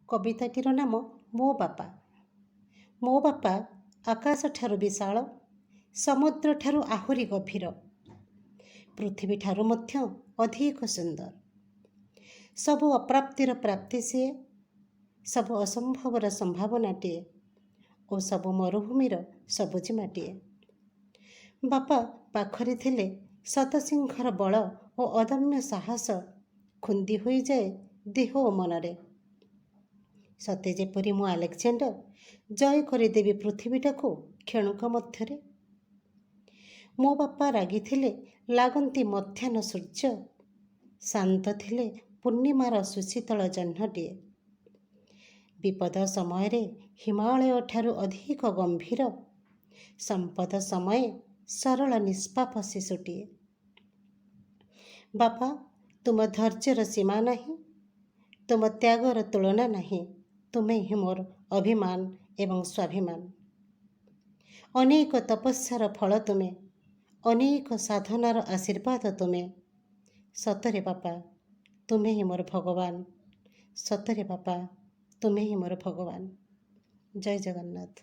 କବିତାଟିର ନାମ ମୋ ବାପା। ମୋ ବାପା ଆକାଶଠାରୁ ବିଶାଳ, ସମୁଦ୍ରଠାରୁ ଆହୁରି ଗଭୀର, ପୃଥିବୀଠାରୁ ମଧ୍ୟ ଅଧିକ ସୁନ୍ଦର। ସବୁ ଅପ୍ରାପ୍ତିର ପ୍ରାପ୍ତି ସିଏ, ସବୁ ଅସମ୍ଭବର ସମ୍ଭାବନାଟିଏ ଓ ସବୁ ମରୁଭୂମିର ସବୁଜିମାଟିଏ। ବାପା ପାଖରେ ଥିଲେ ଶତସିଂହର ବଳ ଓ ଅଦମ୍ୟ ସାହସ ଖୁନ୍ଦି ହୋଇଯାଏ ଦେହ ଓ ମନରେ। ସତେ ଯେପରି ମୁଁ ଆଲେକ୍ଜାଣ୍ଡର, ଜୟ କରିଦେବି ପୃଥିବୀଟାକୁ କ୍ଷଣକ ମଧ୍ୟରେ। ମୋ ବାପା ରାଗିଥିଲେ ଲାଗନ୍ତି ମଧ୍ୟାହ୍ନ ସୂର୍ଯ୍ୟ, ଶାନ୍ତ ଥିଲେ ପୂର୍ଣ୍ଣିମାର ସୁଶୀତଳ ଜହ୍ନଟିଏ। ବିପଦ ସମୟରେ ହିମାଳୟଠାରୁ ଅଧିକ ଗମ୍ଭୀର, ସମ୍ପଦ ସମୟେ ସରଳ ନିଷ୍ପାପ ଶିଶୁଟିଏ। ବାପା, ତୁମ ଧୈର୍ଯ୍ୟର ସୀମା ନାହିଁ, ତୁମ ତ୍ୟାଗର ତୁଳନା ନାହିଁ। ତୁମେ ହିଁ ମୋର ଅଭିମାନ ଏବଂ ସ୍ୱାଭିମାନ। ଅନେକ ତପସ୍ୟାର ଫଳ ତୁମେ, ଅନେକ ସାଧନାର ଆଶୀର୍ବାଦ ତୁମେ। ସତରେ ବାପା, ତୁମେ ହିଁ ମୋର ଭଗବାନ। ସତରେ ବାପା, ତୁମେ ହିଁ ମୋର ଭଗବାନ। ଜୟ ଜଗନ୍ନାଥ।